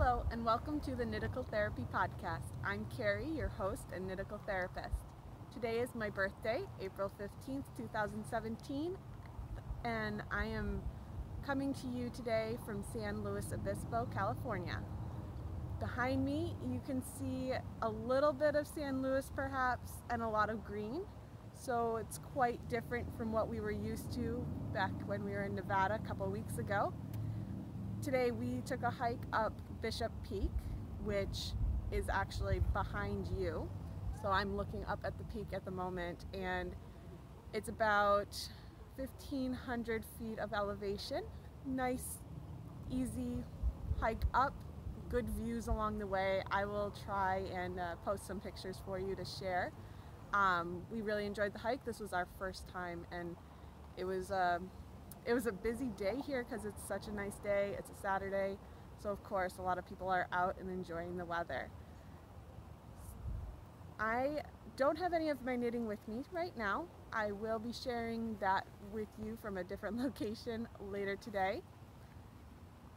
Hello and welcome to the Knitical Therapy Podcast. I'm Carrie, your host and Knitical therapist. Today is my birthday, April 15th, 2017, and I am coming to you today from San Luis Obispo, California. Behind me you can see a little bit of San Luis perhaps and a lot of green, so it's quite different from what we were used to back when we were in Nevada a couple weeks ago. Today we took a hike up Bishop Peak, which is actually behind you. So I'm looking up at the peak at the moment, and it's about 1,500 feet of elevation. Nice, easy hike up, good views along the way. I will try and post some pictures for you to share. We really enjoyed the hike. This was our first time, and it was a busy day here because it's such a nice day. It's a Saturday, so of course a lot of people are out and enjoying the weather. I don't have any of my knitting with me right now. I will be sharing that with you from a different location later today.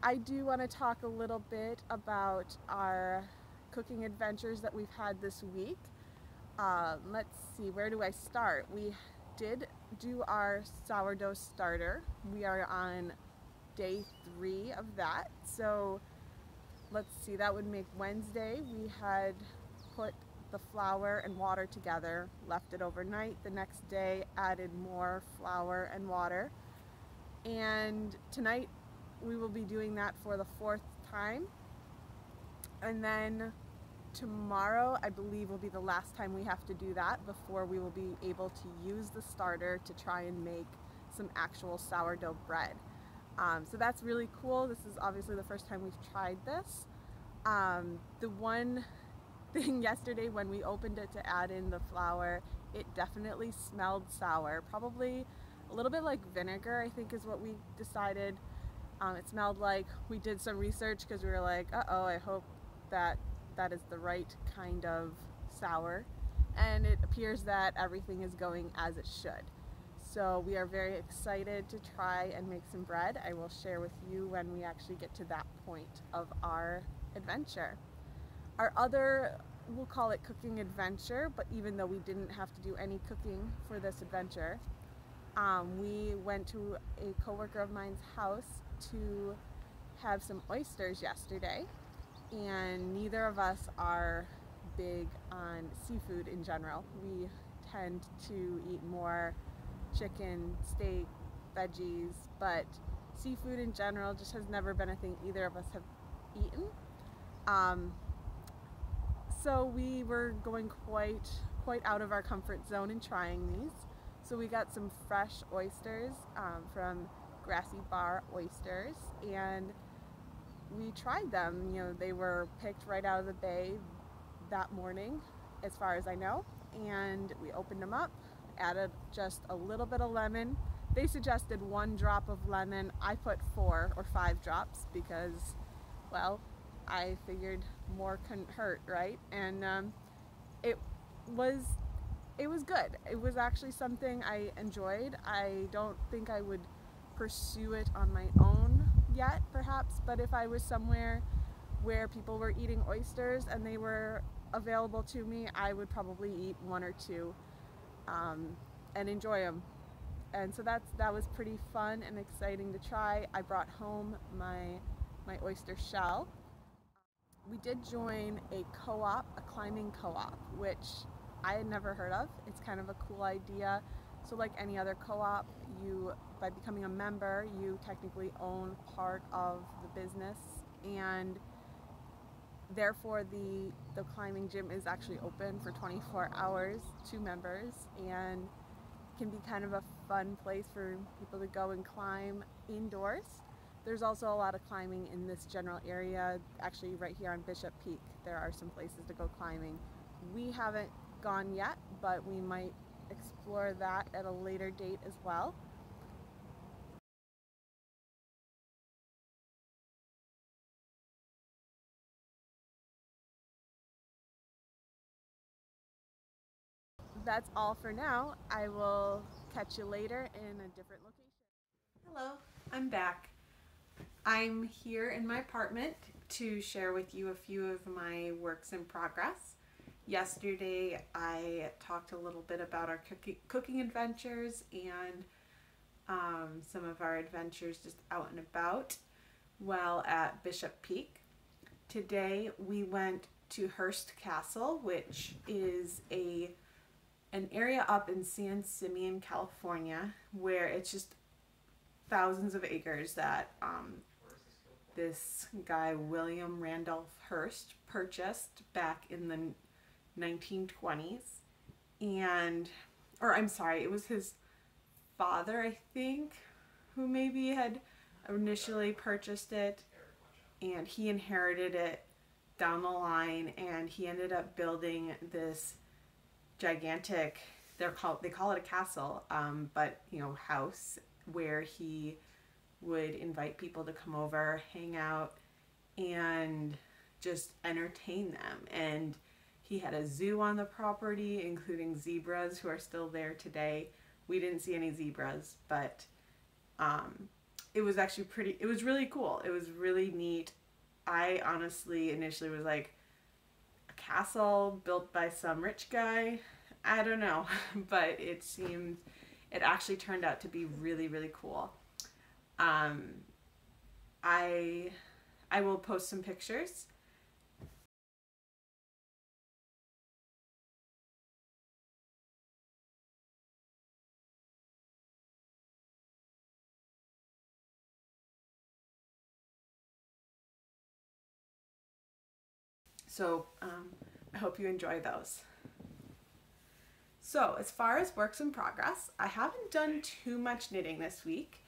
I do want to talk a little bit about our cooking adventures that we've had this week. Let's see, where do I start? We did do our sourdough starter. We are on day 3 of that. So let's see, that would make Wednesday. We had put the flour and water together, left it overnight. The next day added more flour and water. And tonight we will be doing that for the 4th time. And then tomorrow, I believe, will be the last time we have to do that before we will be able to use the starter to try and make some actual sourdough bread. So that's really cool. This is obviously the first time we've tried this. The one thing yesterday when we opened it to add in the flour, it definitely smelled sour. Probably a little bit like vinegar, I think is what we decided. It smelled like, we did some research because we were like, uh-oh, I hope that is the right kind of sour, and it appears that everything is going as it should. So we are very excited to try and make some bread. I will share with you when we actually get to that point of our adventure. Our other, we'll call it cooking adventure, but even though we didn't have to do any cooking for this adventure, we went to a coworker of mine's house to have some oysters yesterday. And neither of us are big on seafood in general. We tend to eat more chicken, steak, veggies, but seafood in general just has never been a thing either of us have eaten. So we were going quite out of our comfort zone in trying these. So we got some fresh oysters from Grassy Bar Oysters, and we tried them. You know, they were picked right out of the bay that morning, as far as I know, and we opened them up, added just a little bit of lemon. They suggested 1 drop of lemon. I put 4 or 5 drops because, well, I figured more couldn't hurt, right? And it was good. It was actually something I enjoyed. I don't think I would pursue it on my own yet, perhaps, but if I was somewhere where people were eating oysters and they were available to me, I would probably eat 1 or 2 and enjoy them. And so that was pretty fun and exciting to try. I brought home my oyster shell. We did join a co-op, a climbing co-op, which I had never heard of. It's kind of a cool idea. So like any other co-op, by becoming a member, you technically own part of the business, and therefore the climbing gym is actually open for 24 hours to members, and can be kind of a fun place for people to go and climb indoors. There's also a lot of climbing in this general area. Actually, right here on Bishop Peak, there are some places to go climbing. We haven't gone yet, but we might explore that at a later date as well. That's all for now. I will catch you later in a different location. Hello, I'm back. I'm here in my apartment to share with you a few of my works in progress. Yesterday I talked a little bit about our cooking adventures and some of our adventures just out and about while at Bishop Peak. Today we went to Hearst Castle, which is an area up in San Simeon, California, where it's just thousands of acres that this guy William Randolph Hearst purchased back in the 1920s. Or I'm sorry, it was his father, I think, who maybe had initially purchased it, and he inherited it down the line, and he ended up building this gigantic, they call it a castle, but house where he would invite people to come over, hang out, and just entertain them. And he had a zoo on the property, including zebras who are still there today. We didn't see any zebras, but it was actually it was really cool. It was really neat. I honestly initially was like, a castle built by some rich guy? I don't know, but it actually turned out to be really, really cool. I will post some pictures. So I hope you enjoy those. So as far as works in progress, I haven't done too much knitting this week.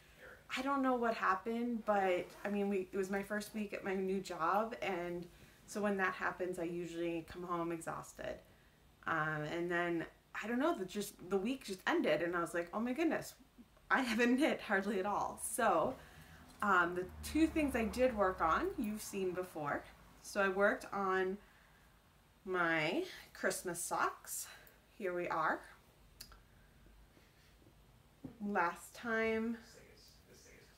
I don't know what happened, but I mean, it was my first week at my new job, and so when that happens, I usually come home exhausted. And then, I don't know, the week just ended, and I was like, oh my goodness, I haven't knit hardly at all. So the two things I did work on, you've seen before. So I worked on my Christmas socks. Here we are. Last time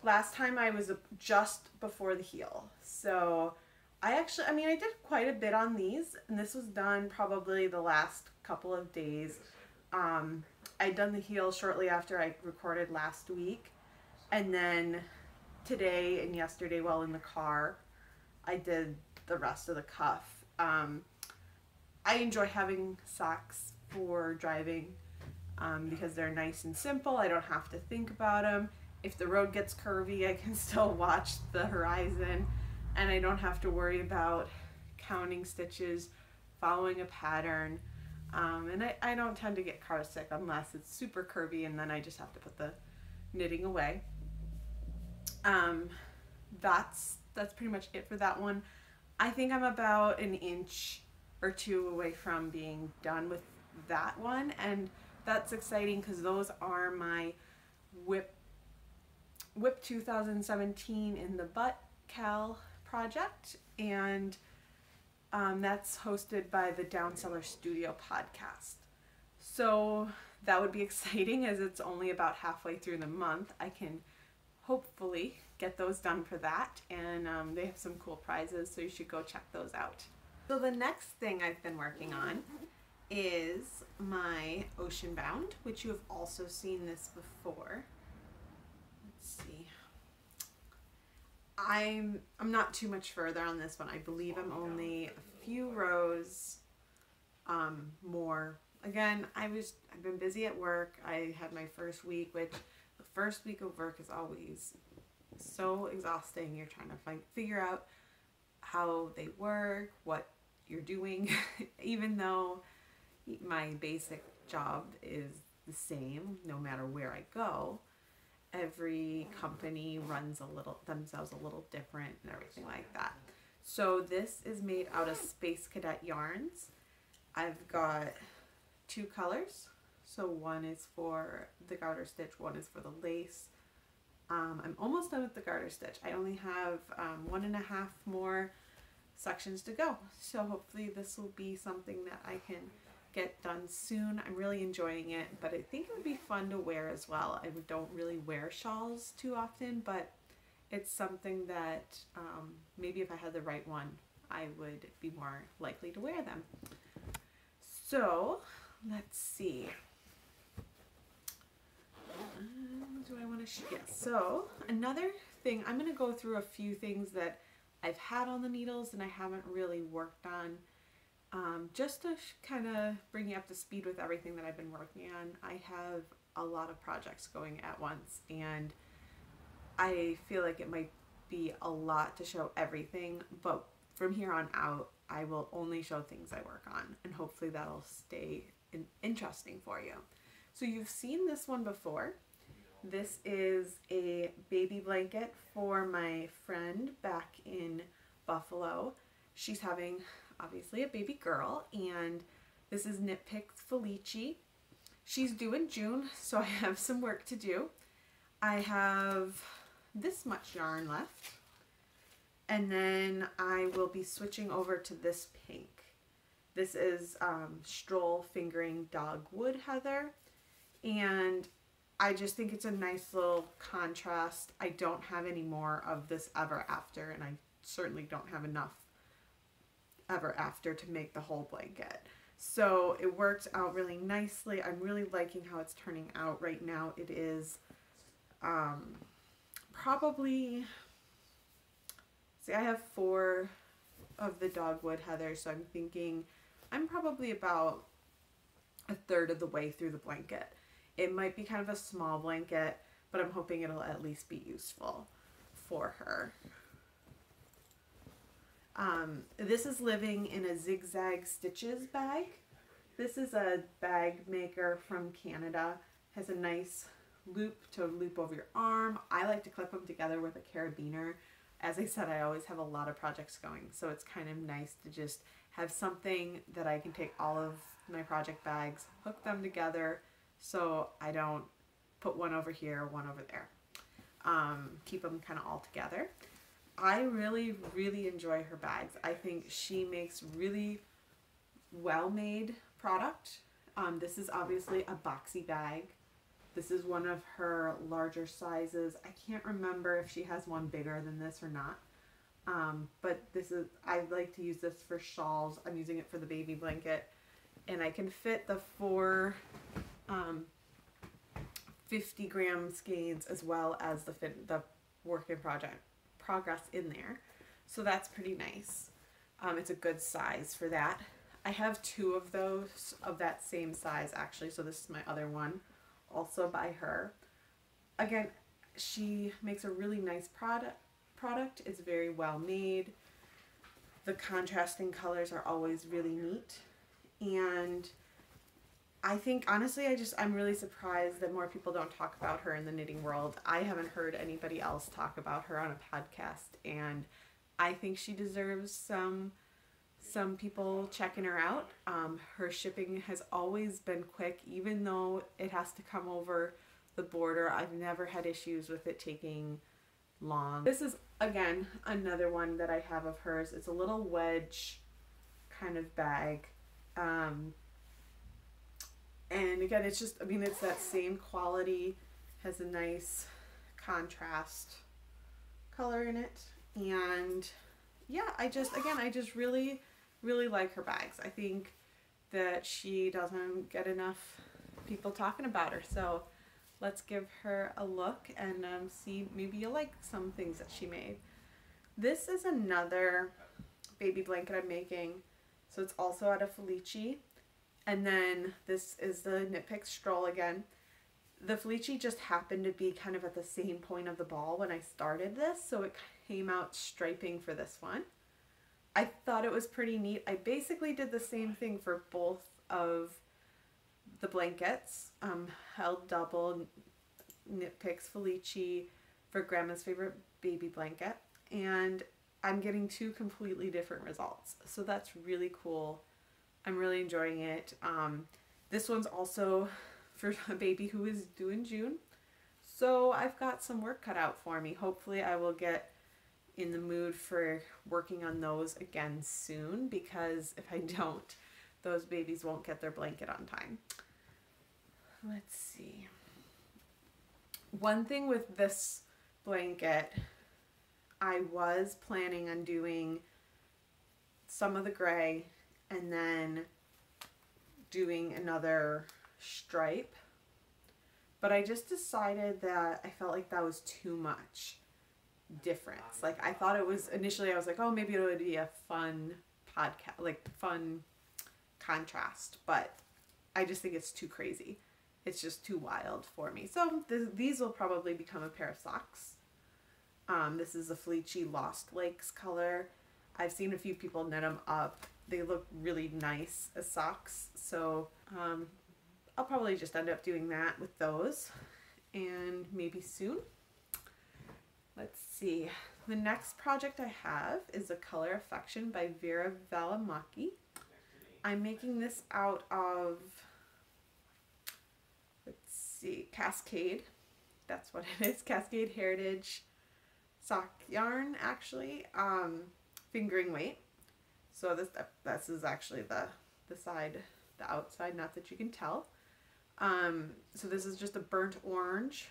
I was just before the heel. So I did quite a bit on these, and this was done probably the last couple of days. I'd done the heel shortly after I recorded last week, and then today and yesterday while in the car, I did the rest of the cuff. I enjoy having socks for driving because they're nice and simple. I don't have to think about them. If the road gets curvy, I can still watch the horizon, and I don't have to worry about counting stitches, following a pattern, and I don't tend to get car sick unless it's super curvy, and then I just have to put the knitting away. That's pretty much it for that one. I think I'm about an inch or two away from being done with that one, and that's exciting because those are my Whip 2017 in the Butt Cal project, and that's hosted by the Downseller Studio podcast. So that would be exciting, as it's only about halfway through the month. I can hopefully get those done for that, and they have some cool prizes, so you should go check those out. So the next thing I've been working on is my Ocean Bound, which you have also seen this before. Let's see. I'm not too much further on this one. I believe I'm only a few rows more. Again, I've been busy at work. I had my first week, which the first week of work is always so exhausting. You're trying to figure out how they work, what you're doing, even though my basic job is the same no matter where I go. Every company runs themselves a little different and everything like that. So this is made out of Space Cadet yarns. I've got two colors. So one is for the garter stitch, one is for the lace. I'm almost done with the garter stitch. I only have 1.5 more sections to go. So hopefully this will be something that I can get done soon. I'm really enjoying it, but I think it would be fun to wear as well. I don't really wear shawls too often, but it's something that maybe if I had the right one, I would be more likely to wear them. So let's see. Do I want to share? Yes. So another thing, I'm going to go through a few things that I've had on the needles and I haven't really worked on, just to kind of bring you up to speed with everything that I've been working on. I have a lot of projects going at once, and I feel like it might be a lot to show everything, but from here on out, I will only show things I work on, and hopefully that'll stay interesting for you. So you've seen this one before. This is a baby blanket for my friend back in Buffalo. She's having, obviously, a baby girl, and this is Knitpick Felici. She's due in June, so I have some work to do. I have this much yarn left, and then I will be switching over to this pink. This is Stroll Fingering Dogwood Heather, and I just think it's a nice little contrast. I don't have any more of this Ever After, and I certainly don't have enough Ever After to make the whole blanket. So it worked out really nicely. I'm really liking how it's turning out right now. It is probably, see, I have 4 of the Dogwood Heather, so I'm thinking I'm probably about 1/3 of the way through the blanket. It might be kind of a small blanket, but I'm hoping it'll at least be useful for her. This is living in a Zigzag Stitches bag. This is a bag maker from Canada. Has a nice loop to loop over your arm. I like to clip them together with a carabiner. As I said, I always have a lot of projects going, so it's kind of nice to just have something that I can take all of my project bags, hook them together, so I don't put one over here, one over there. Keep them kind of all together. I really, really enjoy her bags. I think she makes really well-made product. This is obviously a boxy bag. This is one of her larger sizes. I can't remember if she has one bigger than this or not. But this is, I like to use this for shawls. I'm using it for the baby blanket. And I can fit the 4 50-gram skeins as well as the work in progress in there. So that's pretty nice. It's a good size for that. I have 2 of those of that same size actually, so this is my other one, also by her. Again, she makes a really nice product. It's very well made. The contrasting colors are always really neat, and I think honestly I'm really surprised that more people don't talk about her in the knitting world. I haven't heard anybody else talk about her on a podcast, and I think she deserves some people checking her out. Her shipping has always been quick, even though it has to come over the border. I've never had issues with it taking long. This is, again, another one that I have of hers. It's a little wedge kind of bag. And again, it's just, I mean, it's that same quality, has a nice contrast color in it. And yeah, I just really, really like her bags. I think that she doesn't get enough people talking about her. So let's give her a look and see, maybe you'll like some things that she made. This is another baby blanket I'm making. So it's also out of Felici. And then this is the Knitpick Stroll again. The Felici just happened to be kind of at the same point of the ball when I started this, so it came out striping for this one. I thought it was pretty neat. I basically did the same thing for both of the blankets. Held double Knitpicks Felici for Grandma's favorite baby blanket, and I'm getting 2 completely different results. So that's really cool. I'm really enjoying it. This one's also for a baby who is due in June. So I've got some work cut out for me. Hopefully I will get in the mood for working on those again soon, because if I don't, those babies won't get their blanket on time. Let's see. One thing with this blanket I was planning on doing some of the gray and then doing another stripe, but I just decided that I felt like that was too much difference. Like I thought it was initially, I was like, oh, maybe it would be a fun podcast, like fun contrast, but I just think it's too crazy. It's just too wild for me. So these will probably become a pair of socks. This is a Fleechy Lost Lakes color. I've seen a few people knit them up. They look really nice as socks. So I'll probably just end up doing that with those, and maybe soon. Let's see. The next project I have is A Color Affection by Vera Valimaki. I'm making this out of, let's see, Cascade. That's what it is. Cascade Heritage sock yarn, actually. Fingering weight. So this is actually the side, the outside, not that you can tell. So this is just a burnt orange,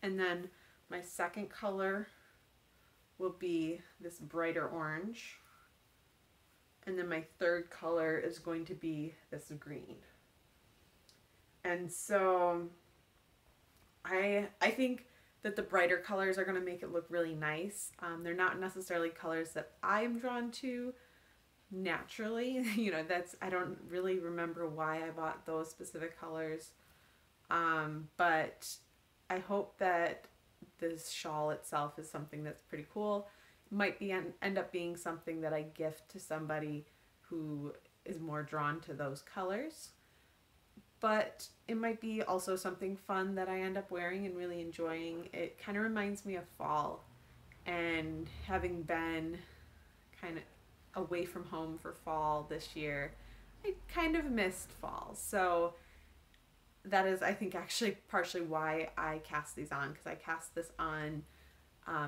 and then my second color will be this brighter orange, and then my third color is going to be this green. And so I think that the brighter colors are going to make it look really nice. They're not necessarily colors that I'm drawn to naturally. You know, I don't really remember why I bought those specific colors. But I hope that this shawl itself is something that's pretty cool. It might end up being something that I gift to somebody who is more drawn to those colors. But it might be also something fun that I end up wearing and really enjoying. It kind of reminds me of fall, and having been kind of away from home for fall this year, I kind of missed fall. So that is, I think, actually partially why I cast these on, because I cast this on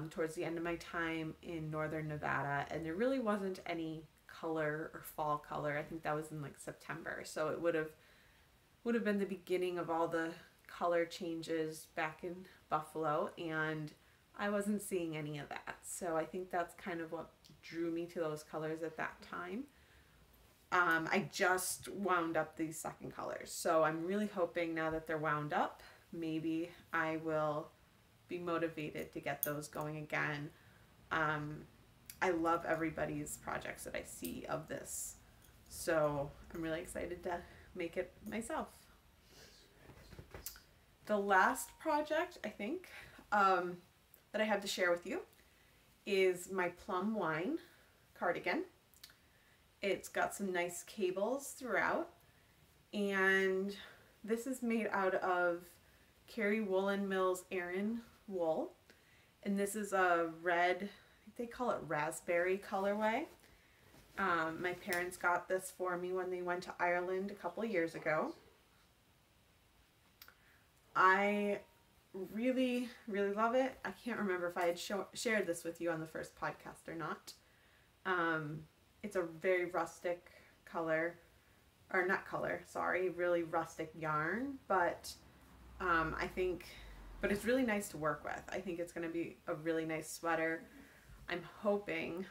towards the end of my time in northern Nevada, and there really wasn't any color or fall color. I think that was in like September, so it would have been the beginning of all the color changes back in Buffalo, and I wasn't seeing any of that. So I think that's kind of what drew me to those colors at that time. I just wound up these second colors, so I'm really hoping now that they're wound up, maybe I will be motivated to get those going again. I love everybody's projects that I see of this, so I'm really excited to make it myself. The last project, I think, that I have to share with you is my Plum Wine cardigan. It's got some nice cables throughout, and this is made out of Kerry Woolen Mills Aran wool, and this is a red, I think they call it raspberry colorway. My parents got this for me when they went to Ireland a couple of years ago. I really, really love it. I can't remember if I had shared this with you on the first podcast or not. It's a very rustic color, or not color, sorry, really rustic yarn, but but it's really nice to work with. I think it's going to be a really nice sweater. I'm hoping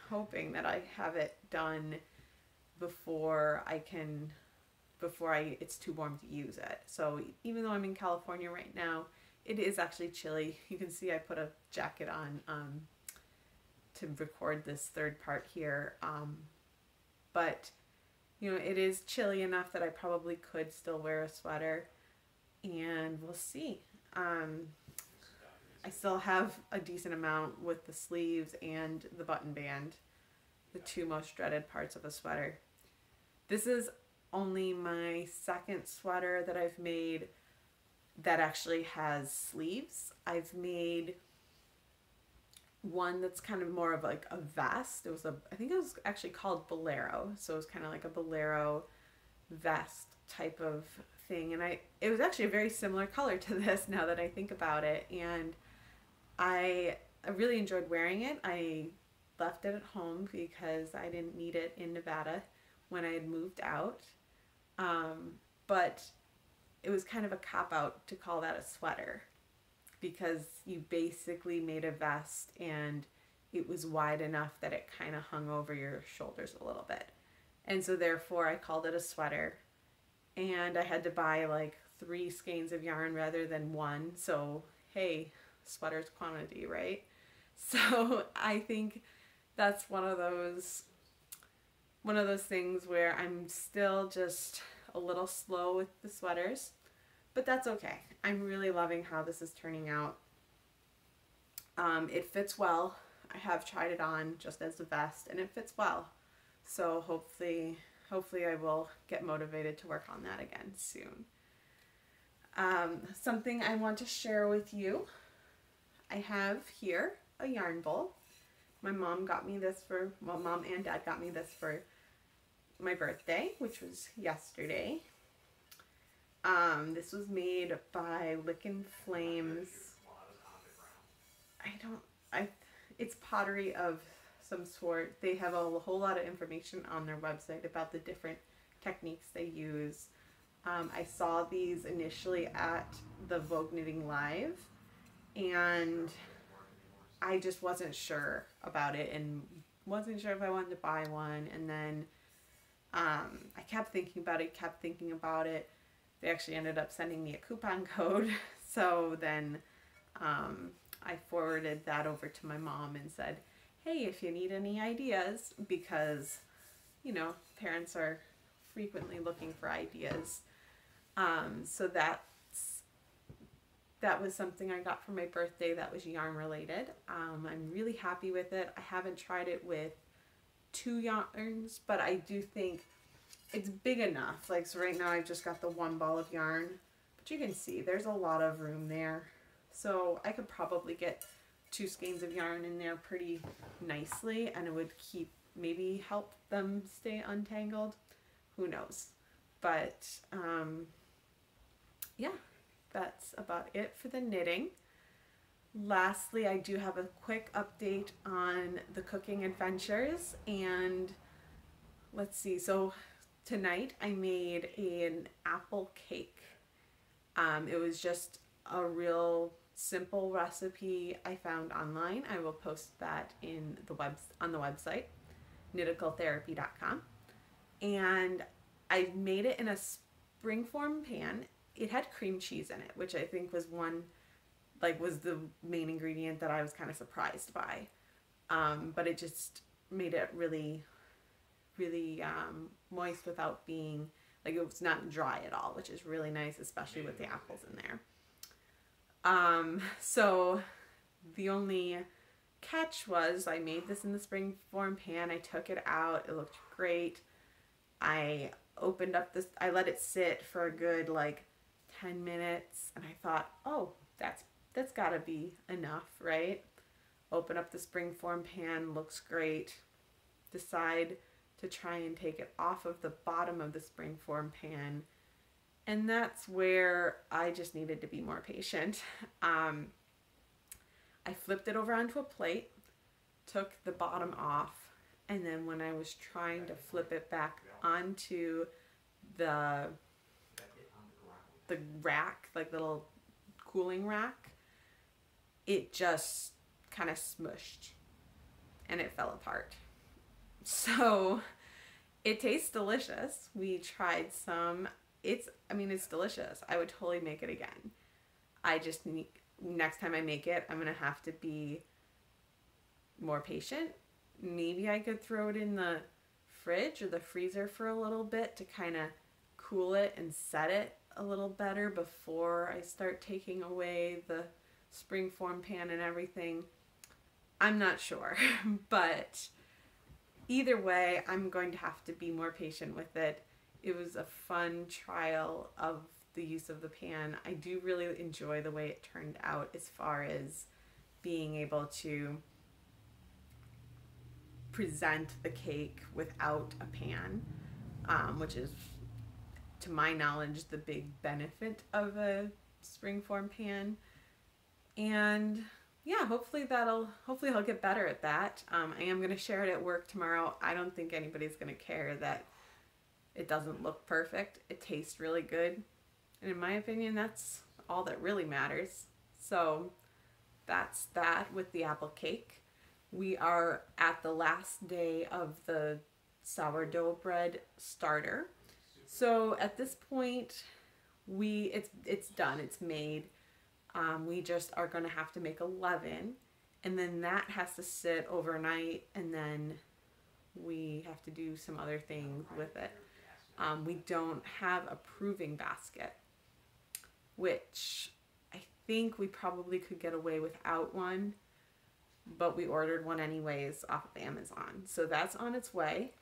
that I have it done before it's too warm to use it. So even though I'm in California right now, it is actually chilly. You can see I put a jacket on to record this third part here. But you know, it is chilly enough that I probably could still wear a sweater, and we'll see. I still have a decent amount with the sleeves and the button band, the two most dreaded parts of a sweater. This is only my second sweater that I've made that actually has sleeves. I've made one that's kind of more of like a vest. I think it was actually called Bolero, so it was kind of like a bolero vest type of thing, and it was actually a very similar color to this now that I think about it, and I really enjoyed wearing it. I left it at home because I didn't need it in Nevada when I had moved out, but it was kind of a cop-out to call that a sweater, because you basically made a vest and it was wide enough that it kind of hung over your shoulders a little bit. And so therefore I called it a sweater. And I had to buy like 3 skeins of yarn rather than 1. So, hey, sweater's quantity, right? So I think that's one of those things where I'm still just a little slow with the sweaters, but that's okay. I'm really loving how this is turning out. It fits well. I have tried it on just as a vest and it fits well. So hopefully I will get motivated to work on that again soon. Something I want to share with you. I have here a yarn bowl. My mom got me this for, well, Mom and Dad got me this for my birthday, which was yesterday. This was made by Lickin' Flames. It's pottery of some sort. They have a whole lot of information on their website about the different techniques they use. I saw these initially at the Vogue Knitting Live, and I just wasn't sure about it and wasn't sure if I wanted to buy one. And then I kept thinking about it. They actually ended up sending me a coupon code. So then I forwarded that over to my mom and said, hey, if you need any ideas, because, you know, parents are frequently looking for ideas. So that was something I got for my birthday that was yarn related. I'm really happy with it. I haven't tried it with 2 yarns, but I do think it's big enough. Like, so right now I've just got the 1 ball of yarn, but you can see there's a lot of room there. So I could probably get 2 skeins of yarn in there pretty nicely, and it would maybe help them stay untangled. Who knows? But yeah, that's about it for the knitting. Lastly, I do have a quick update on the cooking adventures, and let's see. So tonight I made an apple cake. It was just a real simple recipe I found online. I will post that on the website, kniticaltherapy.com. And I made it in a springform pan. It had cream cheese in it, which I think was was the main ingredient that I was kind of surprised by. But it just made it really, really moist without being, like, it was not dry at all, which is really nice, especially with the apples in there. So the only catch was I made this in the springform pan. I took it out. It looked great. I opened up I let it sit for a good like 10 minutes, and I thought, oh, that's gotta be enough, right? Open up the springform pan, looks great. Decide to try and take it off of the bottom of the springform pan, and that's where I just needed to be more patient. I flipped it over onto a plate, took the bottom off, and then when I was trying to flip it back onto the rack, like little cooling rack, it just kind of smushed and it fell apart. So it tastes delicious. We tried some. It's delicious. I would totally make it again. I just need, next time I make it, I'm gonna have to be more patient. Maybe I could throw it in the fridge or the freezer for a little bit to kind of cool it and set it a little better before I start taking away the springform pan and everything. I'm not sure, but either way, I'm going to have to be more patient with it. It was a fun trial of the use of the pan. I do really enjoy the way it turned out as far as being able to present the cake without a pan, which is, to my knowledge, the big benefit of a springform pan. And yeah, hopefully I'll get better at that. I am going to share it at work tomorrow. I don't think anybody's going to care that it doesn't look perfect. It tastes really good. And in my opinion, that's all that really matters. So that's that with the apple cake. We are at the last day of the sourdough bread starter. So at this point, it's done. It's made. We just are going to have to make a leaven, and then that has to sit overnight, and then we have to do some other things with it. We don't have a proving basket, which I think we probably could get away without one, but we ordered one anyways off of Amazon. So that's on its way.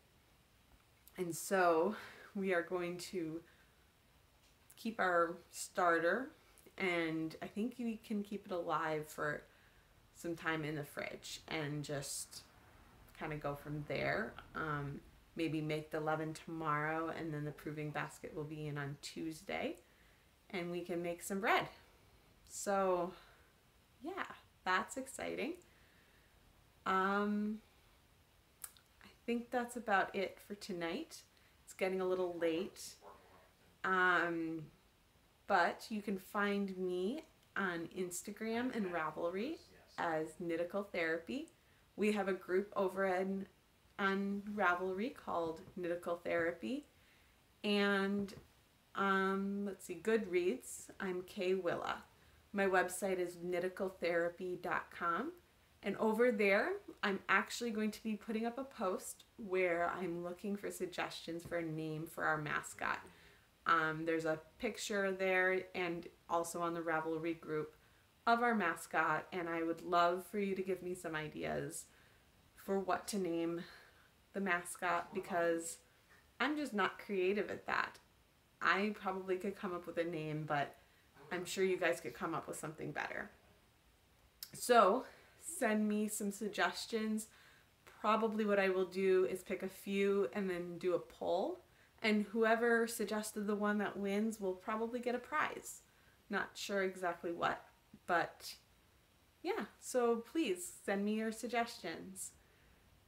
And so we are going to keep our starter, and I think we can keep it alive for some time in the fridge and just kind of go from there. Maybe make the leaven tomorrow, and then the proving basket will be in on Tuesday, and we can make some bread. So yeah, that's exciting. I think that's about it for tonight. It's getting a little late. But you can find me on Instagram and Ravelry as Knitical Therapy. We have a group over on Ravelry called Knitical Therapy. And let's see, Goodreads, I'm Kay Willa. My website is kniticaltherapy.com. And over there, I'm actually going to be putting up a post where I'm looking for suggestions for a name for our mascot. There's a picture there and also on the Ravelry group of our mascot, and I would love for you to give me some ideas for what to name the mascot, because I'm just not creative at that. I probably could come up with a name, but I'm sure you guys could come up with something better. So send me some suggestions. Probably what I will do is pick a few and then do a poll. And whoever suggested the one that wins will probably get a prize. Not sure exactly what, but yeah, so please send me your suggestions.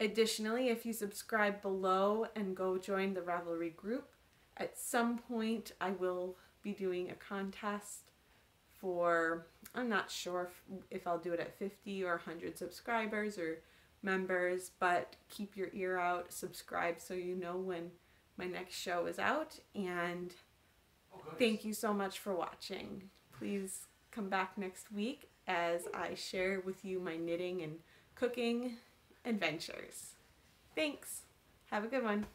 Additionally, if you subscribe below and go join the Ravelry group, at some point I will be doing a contest for, I'm not sure if I'll do it at 50 or 100 subscribers or members, but keep your ear out, subscribe so you know when my next show is out, and thank you so much for watching. Please come back next week as I share with you my knitting and cooking adventures. Thanks. Have a good one.